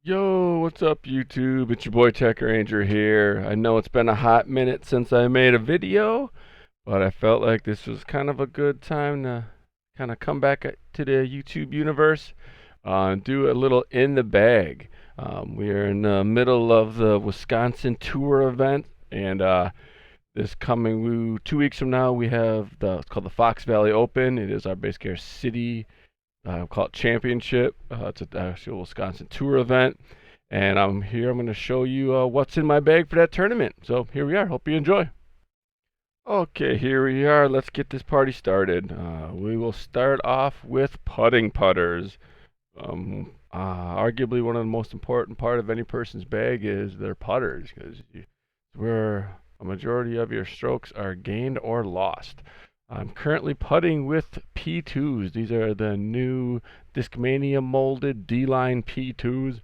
Yo, what's up, YouTube? It's your boy Tech Ranger here. I know it's been a hot minute since I made a video, but I felt like this was kind of a good time to kind of come back to the YouTube universe and do a little in the bag. We are in the middle of the Wisconsin tour event, and this coming 2 weeks from now, we have it's called the Fox Valley Open. It is our basically our city we call it championship. It's an actual Wisconsin tour event, and I'm here. I'm going to show you what's in my bag for that tournament. So here we are. Hope you enjoy. Okay, here we are. Let's get this party started. We will start off with putting putters. Arguably one of the most important part of any person's bag is their putters, because where a majority of your strokes are gained or lost. I'm currently putting with P2s. These are the new Discmania molded D-line P2s.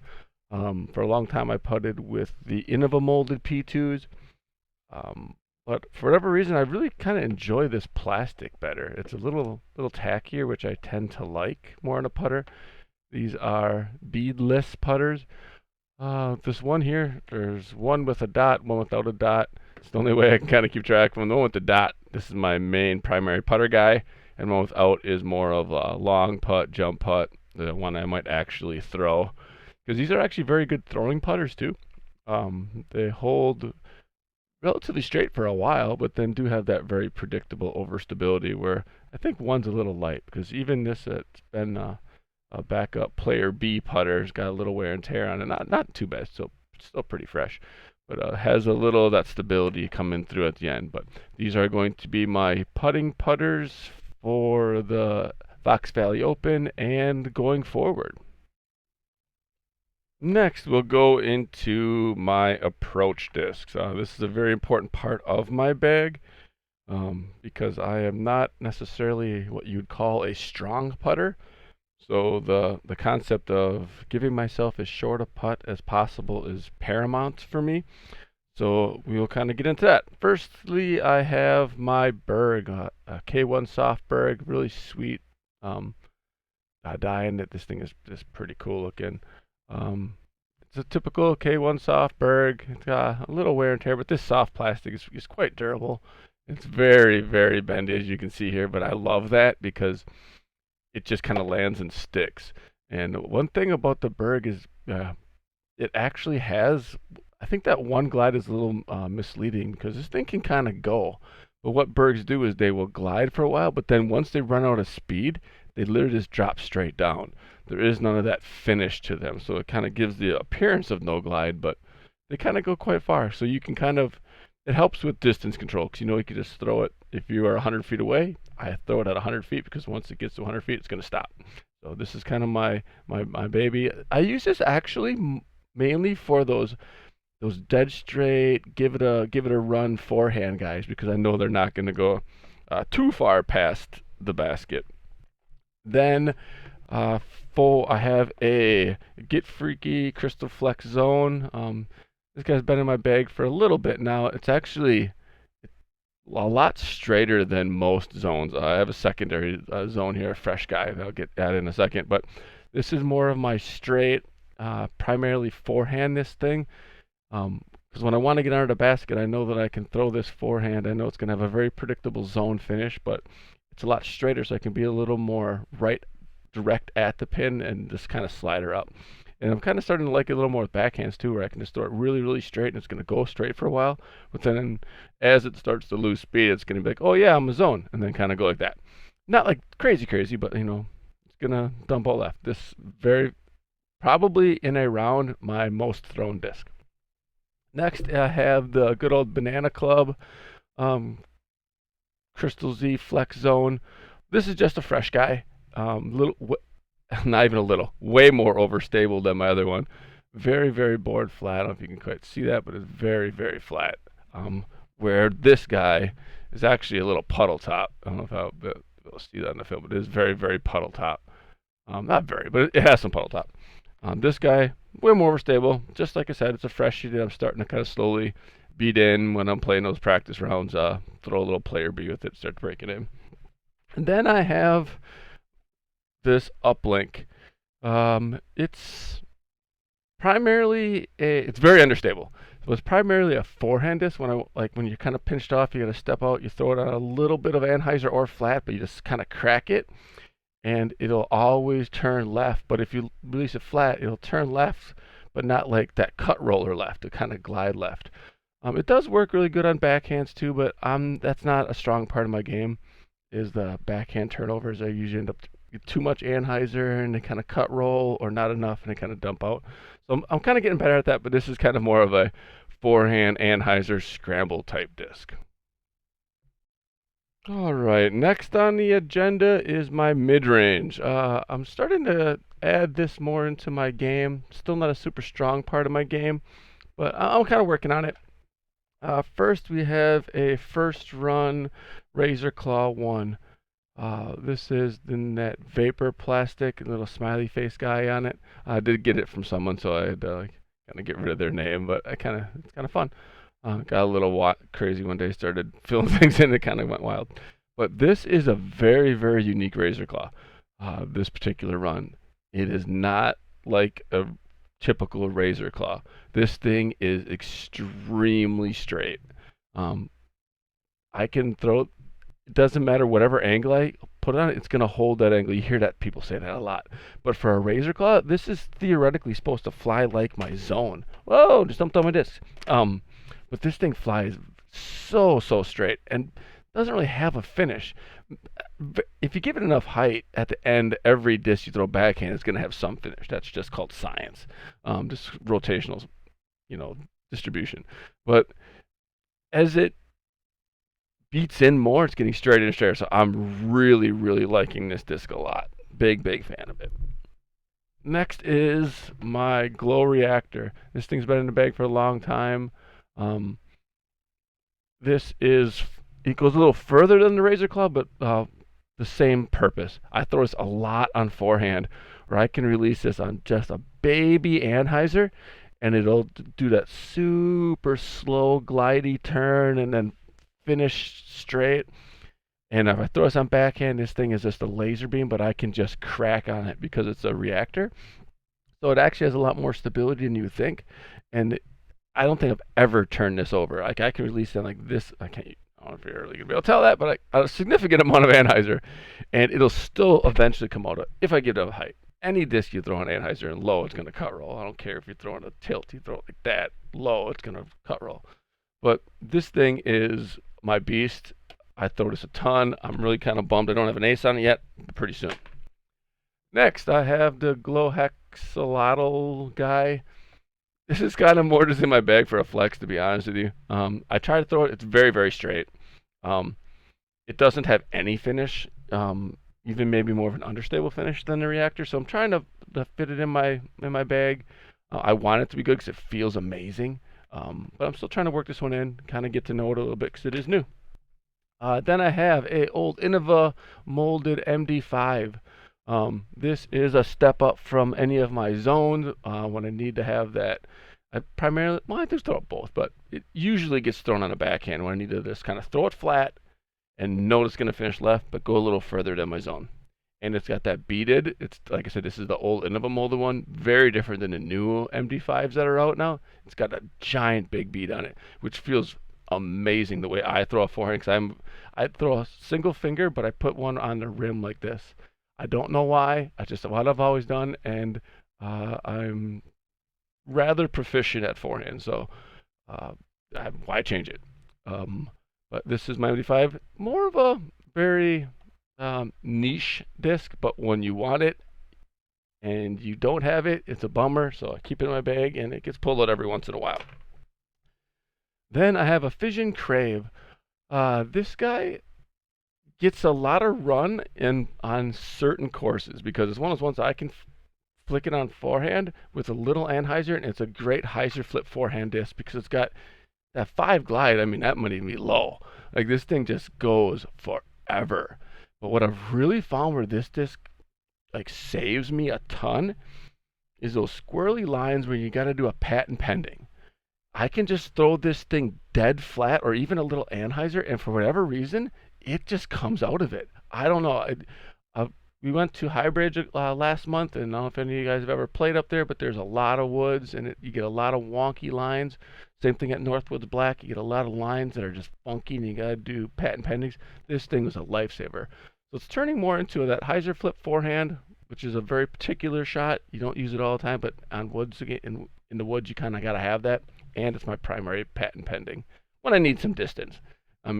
For a long time, I putted with the Innova molded P2s. But for whatever reason, I really kind of enjoy this plastic better. It's a little tackier, which I tend to like more in a putter. These are beadless putters. This one here, there's one with a dot, one without a dot. It's the only way I can kind of keep track of them. The one with the dot, this is my main primary putter guy, and one without is more of a long putt, jump putt, the one I might actually throw. Because these are actually very good throwing putters too. They hold relatively straight for a while, but then do have that very predictable overstability where I think one's a little light, because even this, it's been a backup player B putter's got a little wear and tear on it. Not too bad, still pretty fresh, but has a little of that stability coming through at the end. But these are going to be my putting putters for the Fox Valley Open and going forward. Next, we'll go into my approach discs. This is a very important part of my bag because I am not necessarily what you'd call a strong putter. So the concept of giving myself as short a putt as possible is paramount for me. So we will kind of get into that. Firstly, I have my Berg, a K1 soft Berg, really sweet dye in it. This thing is pretty cool looking. It's a typical K1 soft Berg. It's got a little wear and tear, but this soft plastic is quite durable. It's very, very bendy, as you can see here, but I love that because it just kind of lands and sticks. And one thing about the Berg is it actually has, I think that one glide is a little misleading because this thing can kind of go. But what Bergs do is they will glide for a while, but then once they run out of speed, they literally just drop straight down. There is none of that finish to them, so it kind of gives the appearance of no glide, but they kind of go quite far. So you can it helps with distance control because you can just throw it. If you are 100 feet away, I throw it at 100 feet because once it gets to 100 feet, it's going to stop. So this is kind of my baby. I use this actually mainly for those dead straight, give it a run forehand guys because I know they're not going to go too far past the basket. Then I have a Get Freaky Crystal Flex Zone. This guy's been in my bag for a little bit now. It's actually a lot straighter than most zones. I have a secondary zone here, a fresh guy. I'll get that in a second. But this is more of my straight, primarily forehand this thing. Because when I want to get under the basket, I know that I can throw this forehand. I know it's going to have a very predictable zone finish, but it's a lot straighter, so I can be a little more direct at the pin and just kind of slide her up. And I'm kind of starting to like it a little more with backhands too, where I can just throw it really, really straight and it's going to go straight for a while. But then as it starts to lose speed, it's going to be like, oh yeah, I'm a zone. And then kind of go like that. Not like crazy, but it's going to dump all left. This very, probably in a round, my most thrown disc. Next, I have the good old Banana Club Crystal Z Flex Zone. This is just a fresh guy. Not even a little, way more overstable than my other one. Very, very board flat. I don't know if you can quite see that, but it's very, very flat. Where this guy is actually a little puddle top. I don't know if I'll see that in the film, but it is very, very puddle top. Not very, but it has some puddle top. This guy, way more overstable. Just like I said, it's a fresh sheet that I'm starting to kind of slowly beat in when I'm playing those practice rounds. Throw a little player B with it, start to break it in. And then I have this uplink. It's primarily it's very understable. So it's primarily a forehand disc. When you're kind of pinched off, you got to step out. You throw it on a little bit of anhyzer or flat, but you just kind of crack it, and it'll always turn left. But if you release it flat, it'll turn left, but not like that cut roller left. It kind of glide left. It does work really good on backhands too, but that's not a strong part of my game. Is the backhand turnovers? I usually end up too much anhyzer and they kind of cut roll, or not enough and they kind of dump out. So I'm kind of getting better at that, but this is kind of more of a forehand anhyzer scramble type disc. All right, next on the agenda is my mid-range. I'm starting to add this more into my game. Still not a super strong part of my game, but I'm kind of working on it. First, we have a first run Razor Claw 1. This is in that vapor plastic, little smiley face guy on it. I did get it from someone, so I had to kind of get rid of their name, but it's kind of fun. Got a little crazy one day, started filling things in, it kind of went wild. But this is a very, very unique Razor Claw. This particular run, it is not like a typical Razor Claw. This thing is extremely straight. I can throw. It doesn't matter whatever angle I put it on, it's going to hold that angle. You hear that people say that a lot. But for a Razor Claw, this is theoretically supposed to fly like my zone. Whoa, just dumped on my disc. But this thing flies so straight and doesn't really have a finish. If you give it enough height at the end, every disc you throw backhand is going to have some finish. That's just called science, just rotational, distribution. But as it beats in more, it's getting straighter and straighter. So I'm really, really liking this disc a lot. Big fan of it. Next is my glow reactor. This thing's been in the bag for a long time. It goes a little further than the Razor Claw, but the same purpose. I throw this a lot on forehand, where I can release this on just a baby anhyzer, and it'll do that super slow glidey turn and then finish straight. And if I throw this on backhand, this thing is just a laser beam, but I can just crack on it because it's a reactor. So it actually has a lot more stability than you would think. And I don't think I've ever turned this over. Like, I can release it like this. I don't know if you're really going to be able to tell that, but a significant amount of anhyzer, and it'll still eventually come out if I give it a height. Any disc you throw an anhyzer in low, it's going to cut roll. I don't care if you're throwing a tilt, you throw it like that, low, it's going to cut roll. But this thing is my beast. I throw this a ton. I'm really kind of bummed I don't have an ace on it yet, but pretty soon. Next, I have the Glow Hexalotl guy. This is kind of more just in my bag for a flex, to be honest with you. I try to throw it. It's very, very straight. It doesn't have any finish, even maybe more of an understable finish than the reactor. So I'm trying to fit it in my bag. I want it to be good because it feels amazing. But I'm still trying to work this one in, kind of get to know it a little bit because it is new. Then I have a old Innova molded MD5. This is a step up from any of my zones when I need to have that. I do throw it both, but it usually gets thrown on a backhand when I need to just kind of throw it flat and know it's going to finish left, but go a little further than my zone. And it's got that beaded. It's like I said, this is the old Innova molded one. Very different than the new MD5s that are out now. It's got a giant big bead on it, which feels amazing the way I throw a forehand. Because I throw a single finger, but I put one on the rim like this. I don't know why. I just what I've always done, and I'm rather proficient at forehand. So why change it? But this is my MD5. More of a very niche disc, but when you want it and you don't have it, it's a bummer. So I keep it in my bag, and it gets pulled out every once in a while. Then I have a Fission Crave. This guy gets a lot of run on certain courses because it's one of those ones I can flick it on forehand with a little anhyzer, and it's a great hyzer flip forehand disc because it's got that 5 glide. I mean, that might even be low. Like, this thing just goes forever. But what I've really found where this disc like saves me a ton is those squirrely lines where you got to do a patent pending. I can just throw this thing dead flat or even a little anhyzer, and for whatever reason, it just comes out of it. I don't know. We went to Highbridge last month, and I don't know if any of you guys have ever played up there, but there's a lot of woods, and you get a lot of wonky lines. Same thing at Northwoods Black. You get a lot of lines that are just funky, and you got to do patent pendings. This thing was a lifesaver. So it's turning more into that hyzer flip forehand, which is a very particular shot. You don't use it all the time, but on woods in the woods, you kind of got to have that. And it's my primary patent pending when I need some distance.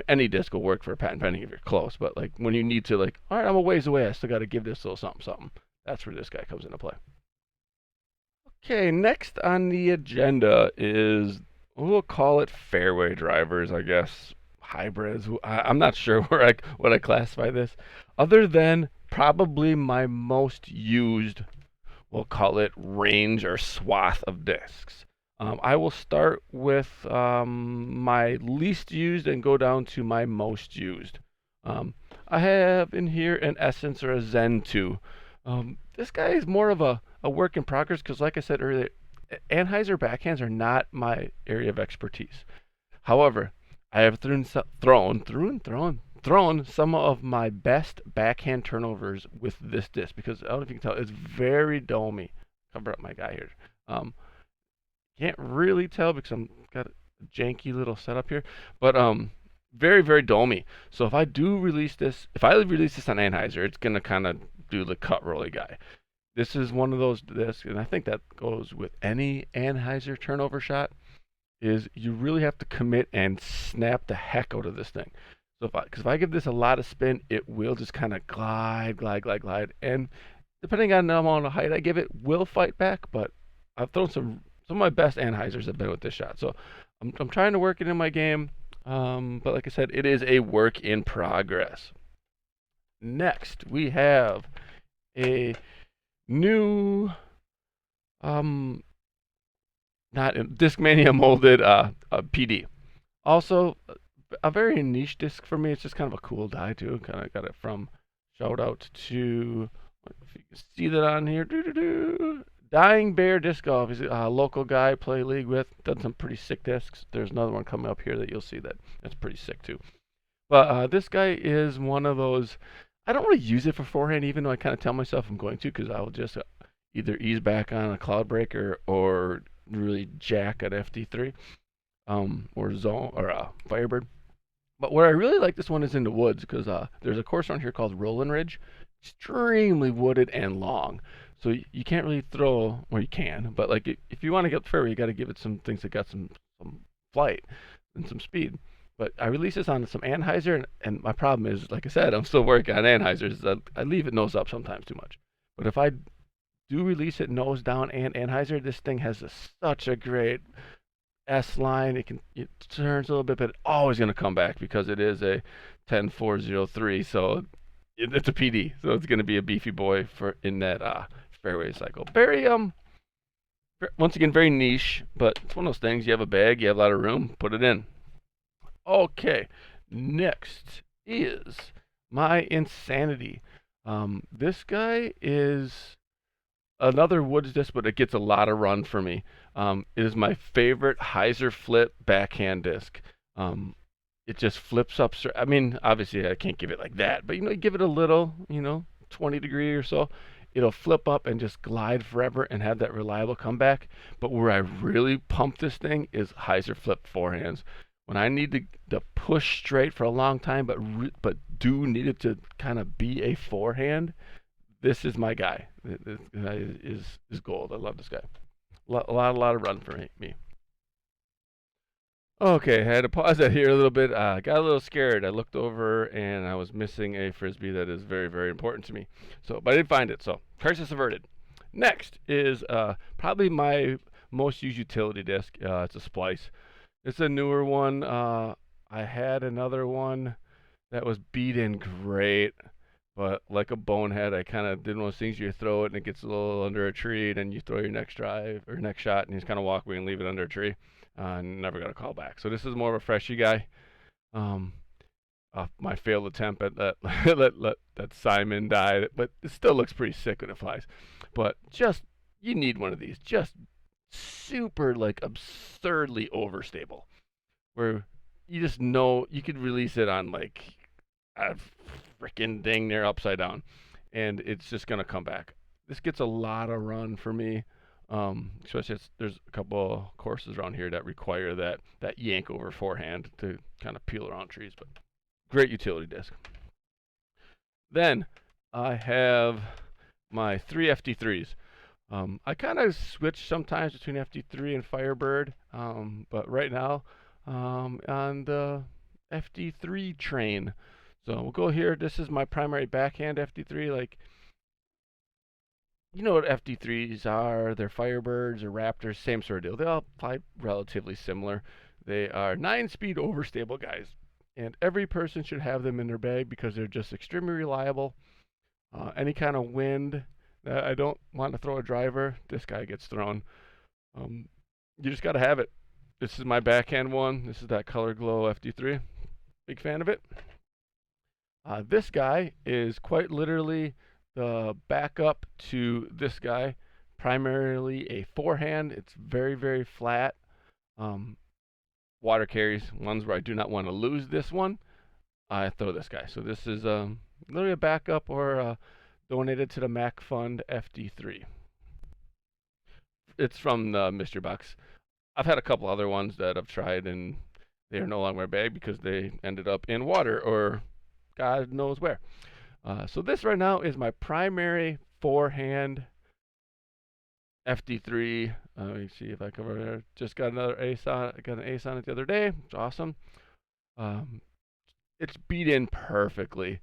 Any disc will work for a patent pending if you're close, but like when you need to, like, all right, I'm a ways away, I still got to give this little something, something. That's where this guy comes into play. Okay, next on the agenda is we'll call it fairway drivers, I guess. Hybrids. I'm not sure what I classify this, other than probably my most used, we'll call it range or swath of discs. I will start with my least used and go down to my most used. Um, I have in here an Essence or a Zen 2. This guy is more of a work in progress because, like I said earlier, Anheuser backhands are not my area of expertise. However, I have thrown some of my best backhand turnovers with this disc because I don't know if you can tell, it's very domey. Cover up my guy here. Can't really tell because I'm got a janky little setup here, but very very domey. So if I release this on Anheuser, it's gonna kind of do the cut rolly guy. This is one of those discs, and I think that goes with any Anheuser turnover shot. Is you really have to commit and snap the heck out of this thing. So because if I give this a lot of spin, it will just kind of glide, and depending on the amount of height I give it, will fight back. But I've thrown some of my best Anheisers have been with this shot. So I'm trying to work it in my game. But like I said, it is a work in progress. Next, we have a new, not Discmania molded PD. Also, a very niche disc for me. It's just kind of a cool die too. Kind of got it from, shout out to, if you can see that on here. Dying Bear Disc Golf. He's a local guy I play league with. Done some pretty sick discs. There's another one coming up here that you'll see that's pretty sick too. But this guy is one of those. I don't really use it for forehand, even though I kind of tell myself I'm going to, because I'll just either ease back on a cloud breaker or really jack at FD3, or zone or Firebird. But where I really like this one is in the woods because there's a course around here called Rollin' Ridge, extremely wooded and long. So you can't really throw, or you can, but like if you want to get the fairway, you got to give it some things that got some flight and some speed. But I release this on some Anheuser, and my problem is, like I said, I'm still working on Anheisers. I leave it nose up sometimes too much. But if I do release it nose down and Anheuser, this thing has such a great S line. It turns a little bit, but it's always going to come back because it is a 10403. So it's a PD. So it's going to be a beefy boy for in that fairway cycle. Very once again very niche, but it's one of those things. You have a bag, you have a lot of room, put it in. Okay, next is my Insanity. This guy is another woods disc, but it gets a lot of run for me. It is my favorite hyzer flip backhand disc. It just flips up. I mean, obviously I can't give it like that, but you give it a little, 20 degree or so. It'll flip up and just glide forever and have that reliable comeback. But where I really pump this thing is hyzer flip forehands. When I need to push straight for a long time, but do need it to kind of be a forehand, this is my guy. This guy is gold. I love this guy. A lot of run for me. Okay, I had to pause that here a little bit. Got a little scared. I looked over and I was missing a frisbee that is very, very important to me. But I did find it. So crisis averted. Next is probably my most used utility disc. It's a Splice. It's a newer one. I had another one that was beat in great, but like a bonehead, I kind of did one of those things you throw it and it gets a little under a tree, then you throw your next drive or next shot and you just kind of walk away and leave it under a tree. Never got a call back. So this is more of a freshy guy. My failed attempt at that that Simon die, but it still looks pretty sick when it flies. But you need one of these. Just super like absurdly overstable, where you just know you could release it on like a freaking dang near upside down, and it's just gonna come back. This gets a lot of run for me. Especially there's a couple courses around here that require that yank over forehand to kind of peel around trees. But great utility disc. Then I have my three FD3s. I kind of switch sometimes between FD3 and Firebird, but right now on the FD3 train. So we'll go here. This is my primary backhand FD3. Like, you know what FD3s are? They're Firebirds or Raptors, same sort of deal. They all fly relatively similar. They are 9-speed overstable guys, and every person should have them in their bag because they're just extremely reliable. Any kind of wind that I don't want to throw a driver, this guy gets thrown. You just got to have it. This is my backhand one. This is that Color Glow FD3. Big fan of it. This guy is quite literally the backup to this guy. Primarily a forehand. It's very, very flat. Water carries, ones where I do not want to lose this one. I throw this guy. So this is literally a backup or donated to the Mac Fund FD3. It's from the mystery box. I've had a couple other ones that I've tried and they are no longer my bag because they ended up in water or God knows where. So this right now is my primary forehand FD3. Let me see if I cover there. Just got another ace on. I got an ace on it the other day. It's awesome. It's beat in perfectly,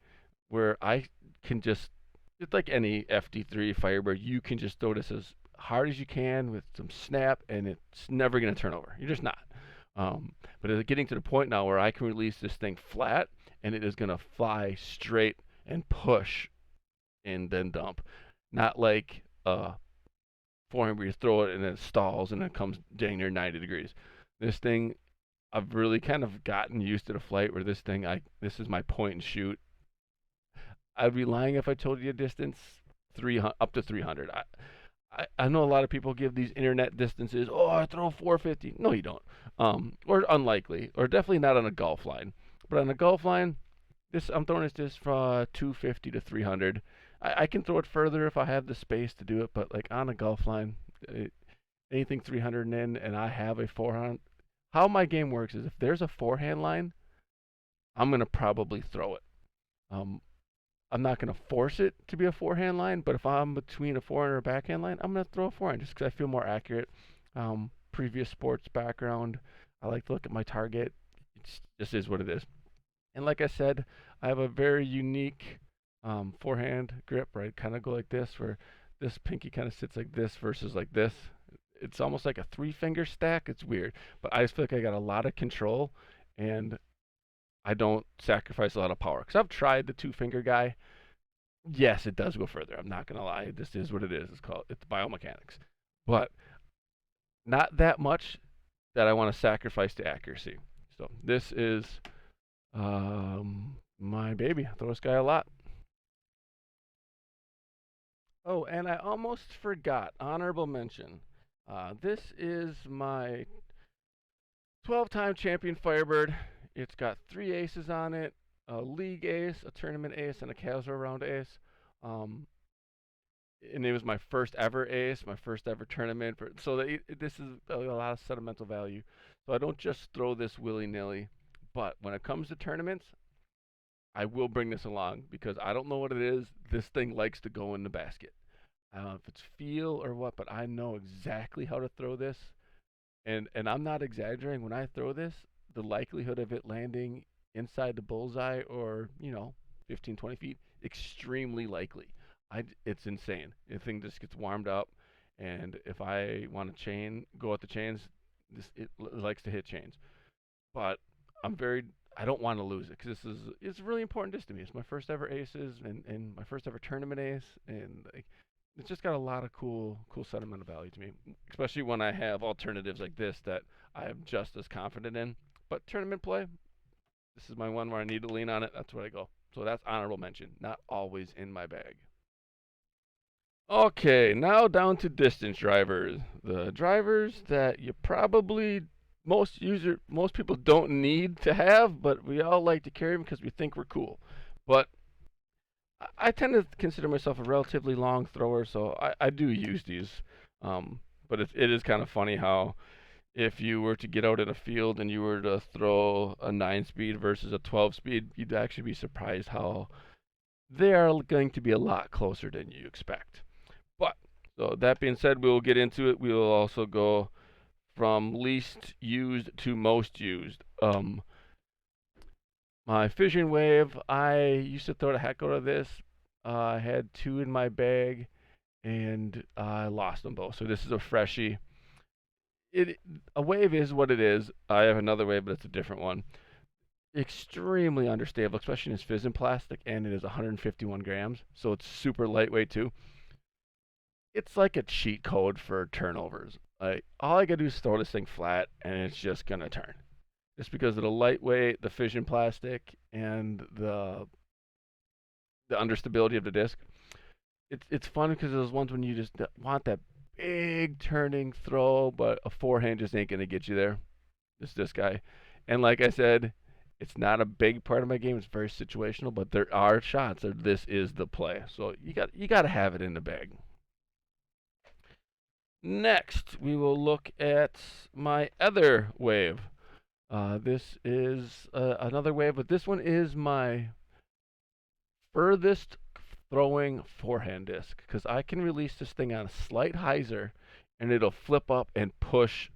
where I can just, it's like any FD3 Firebird. You can just throw this as hard as you can with some snap, and it's never going to turn over. You're just not. But it's getting to the point now where I can release this thing flat, and it is going to fly straight and push and then dump. Not like forehand where you throw it and then it stalls and then it comes dang near 90 degrees. This thing, I've really kind of gotten used to the flight where this thing, this is my point and shoot. I'd be lying if I told you a distance 300 up to 300. I know a lot of people give these internet distances. Oh, I throw 450. No, you don't. Or unlikely, or definitely not on a golf line. But on a golf line, I'm throwing this from 250 to 300. I can throw it further if I have the space to do it, but like on a golf line, anything 300 and in, and I have a forehand. How my game works is if there's a forehand line, I'm gonna probably throw it. I'm not gonna force it to be a forehand line, but if I'm between a forehand or a backhand line, I'm gonna throw a forehand just because I feel more accurate. Previous sports background, I like to look at my target. It just is what it is. And like I said, I have a very unique forehand grip where I kind of go like this, where this pinky kind of sits like this versus like this. It's almost like a 3-finger stack. It's weird, but I just feel like I got a lot of control, and I don't sacrifice a lot of power. Because I've tried the 2-finger guy. Yes, it does go further. I'm not gonna lie. This is what it is. It's biomechanics, but not that much that I want to sacrifice the accuracy. So this is my baby. I throw this guy a lot. Oh, and I almost forgot. Honorable mention. This is my 12-time champion Firebird. It's got 3 aces on it, a league ace, a tournament ace, and a casual round ace. And it was my first ever ace, my first ever tournament. So this is a lot of sentimental value. So I don't just throw this willy-nilly. But when it comes to tournaments, I will bring this along because I don't know what it is. This thing likes to go in the basket. I don't know if it's feel or what, but I know exactly how to throw this. And I'm not exaggerating. When I throw this, the likelihood of it landing inside the bullseye or, 15, 20 feet, extremely likely. It's insane. The thing just gets warmed up. And if I want to go at the chains, it likes to hit chains. But I don't want to lose it because it's a really important disc to me. It's my first ever aces and my first ever tournament ace, and it's just got a lot of cool sentimental value to me, especially when I have alternatives like this that I am just as confident in. But tournament play, this is my one where I need to lean on it. That's where I go. So that's honorable mention. Not always in my bag. Okay, now down to distance drivers. The drivers that you probably most people don't need to have, but we all like to carry them because we think we're cool. But I tend to consider myself a relatively long thrower, so I do use these. But it is kind of funny how if you were to get out in a field and you were to throw a 9 speed versus a 12 speed, you'd actually be surprised how they are going to be a lot closer than you expect. But so that being said, we will get into it. We will also go from least used to most used. My fission wave, I used to throw the heck out of this. I had two in my bag and I lost them both. So this is a freshie. It a wave is what it is. I have another wave, but it's a different one. Extremely understable, especially in its fission plastic, and it is 151 grams, so it's super lightweight too. It's like a cheat code for turnovers. Like all I gotta do is throw this thing flat, and it's just gonna turn. Just because of the lightweight, the fission plastic, and the understability of the disc. It's fun because those ones when you just want that big turning throw, but a forehand just ain't gonna get you there. This guy, and like I said, it's not a big part of my game. It's very situational, but there are shots that this is the play. So you got to have it in the bag. Next, we will look at my other wave. This is another wave, but this one is my furthest throwing forehand disc because I can release this thing on a slight hyzer and it'll flip up and push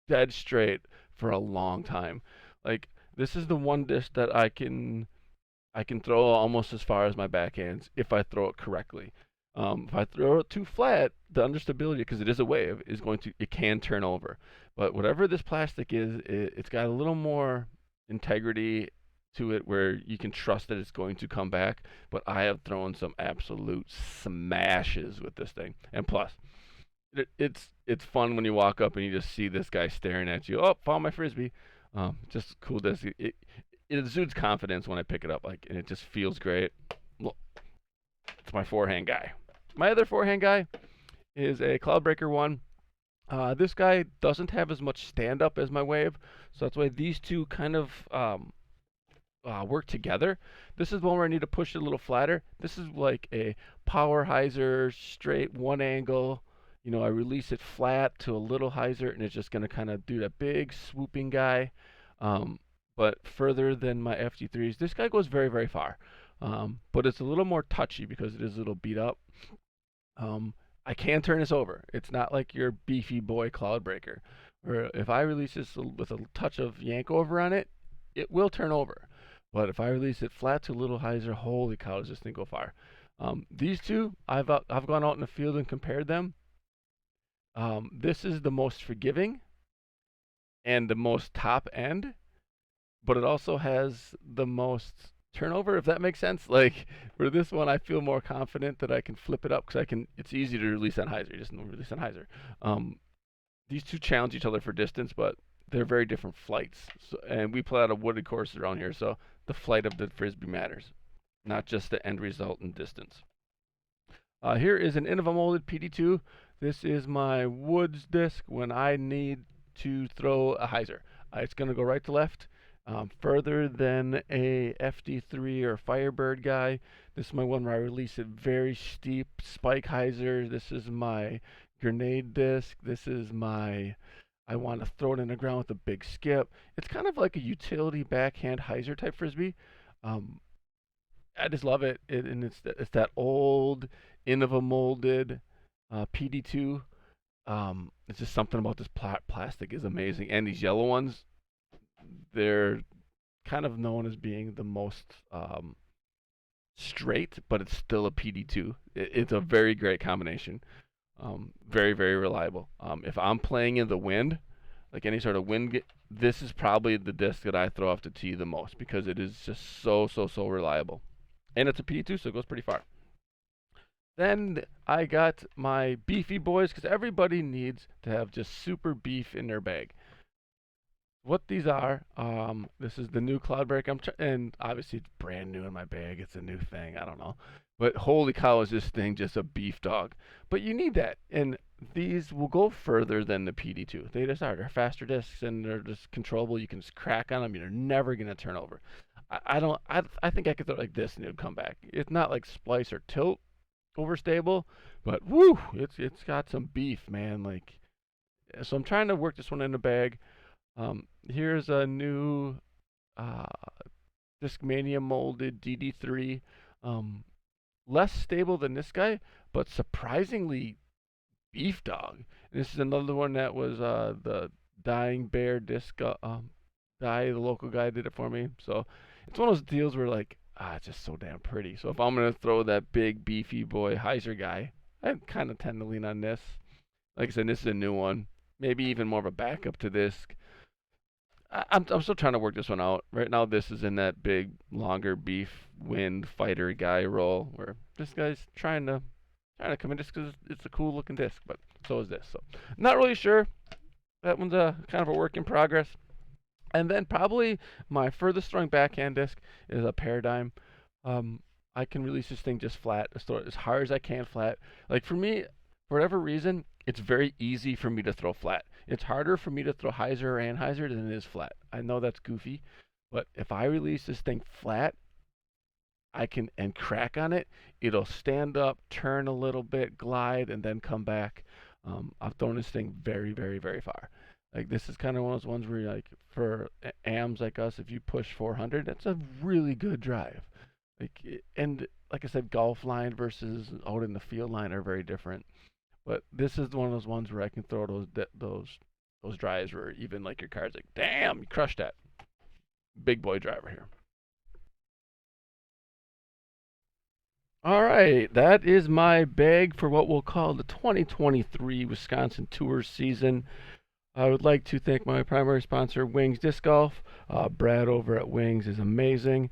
dead straight for a long time. Like this is the one disc that I can throw almost as far as my backhands if I throw it correctly. If I throw it too flat, the understability, because it is a wave, is going to it can turn over. But whatever this plastic is, it's got a little more integrity to it where you can trust that it's going to come back. But I have thrown some absolute smashes with this thing, and plus, it's fun when you walk up and you just see this guy staring at you. Oh, found my frisbee. Just cool. It exudes confidence when I pick it up, like, and it just feels great. Look, it's my forehand guy. My other forehand guy is a Cloudbreaker one. This guy doesn't have as much stand up as my wave, so that's why these two kind of work together. This is one where I need to push it a little flatter. This is like a power hyzer, straight one angle. I release it flat to a little hyzer, and it's just going to kind of do that big swooping guy. Um, but further than my FD3s, this guy goes very, very far. But it's a little more touchy because it is a little beat up. I can turn this over. It's not like your beefy boy Cloudbreaker, where if I release this with a touch of yank over on it, it will turn over. But if I release it flat to a little hyzer, holy cow, does this thing go far? These two, I've gone out in the field and compared them. This is the most forgiving and the most top end, but it also has the most turnover, if that makes sense. Like for this one, I feel more confident that I can flip it up because I can. It's easy to release on hyzer. You just release on hyzer. These two challenge each other for distance, but they're very different flights. So, and we play out of wooded courses around here, so the flight of the frisbee matters, not just the end result in distance. Here is an Innova molded PD2. This is my woods disc when I need to throw a hyzer. It's going to go right to left, further than a FD3 or Firebird guy. This is my one where I release it very steep spike hyzer. This is my grenade disc. This is my I want to throw it in the ground with a big skip. It's kind of like a utility backhand hyzer type frisbee. Um, I just love it, and it's that old Innova molded PD2. It's just something about this plastic is amazing, and these yellow ones, they're kind of known as being the most straight, but it's still a PD2. It's a very great combination. Very, very reliable. If I'm playing in the wind, like any sort of wind, this is probably the disc that I throw off the tee the most because it is just so reliable. And it's a PD2, so it goes pretty far. Then I got my beefy boys because everybody needs to have just super beef in their bag. What these are, this is the new Cloudbreak. And obviously it's brand new in my bag. It's a new thing. I don't know, but holy cow, is this thing just a beef dog? But you need that, and these will go further than the PD2. They just are. They're faster discs and they're just controllable. You can just crack on them. You're never gonna turn over. I don't. I think I could throw it like this and it would come back. It's not like splice or tilt overstable, but woo, it's got some beef, man. Like, so I'm trying to work this one in the bag. Here's a new uh, Discmania molded DD3. Um, Less stable than this guy, but surprisingly beef dog. And this is another one that was the Dying Bear disc guy, the local guy did it for me. So it's one of those deals where like, it's just so damn pretty. So if I'm gonna throw that big beefy boy Heiser guy, I kind of tend to lean on this. Like I said, this is a new one. Maybe even more of a backup to this. I'm still trying to work this one out. Right now, this is in that big, longer beef wind fighter guy role where this guy's trying to come in just because it's a cool looking disc, but so is this. So not really sure. That one's a kind of a work in progress. And then probably my furthest throwing backhand disc is a Paradigm. I can release this thing just flat, as hard as I can flat. Like for me, for whatever reason, it's very easy for me to throw flat. It's harder for me to throw Heiser or Anheuser than it is flat. I know that's goofy, but if I release this thing flat, I can and crack on it, it'll stand up, turn a little bit, glide, and then come back. I've thrown this thing very, very, very far. Like this is kind of one of those ones where you're like for AMs like us, if you push 400, that's a really good drive. And like I said, golf line versus out in the field line are very different. But this is one of those ones where I can throw those drives where even like your car's like, damn, you crushed that. Big boy driver here. All right, that is my bag for what we'll call the 2023 Wisconsin Tour season. I would like to thank my primary sponsor, Wingz Disc Golf. Brad over at Wingz is amazing.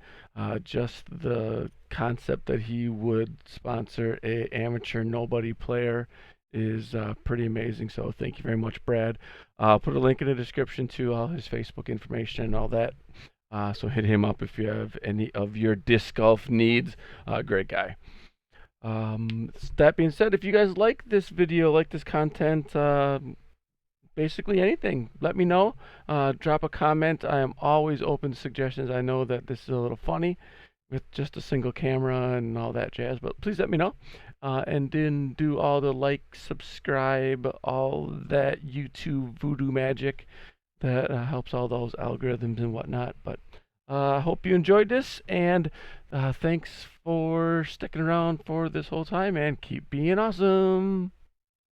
Just the concept that he would sponsor a amateur nobody player is pretty amazing. So thank you very much, Brad. I'll put a link in the description to all his Facebook information and all that. So hit him up if you have any of your disc golf needs. Great guy. That being said, if you guys like this video, like this content, basically anything, let me know. Drop a comment. I am always open to suggestions. I know that this is a little funny with just a single camera and all that jazz, but please let me know. And then do all the like, subscribe, all that YouTube voodoo magic that helps all those algorithms and whatnot. But I hope you enjoyed this, and thanks for sticking around for this whole time, and keep being awesome.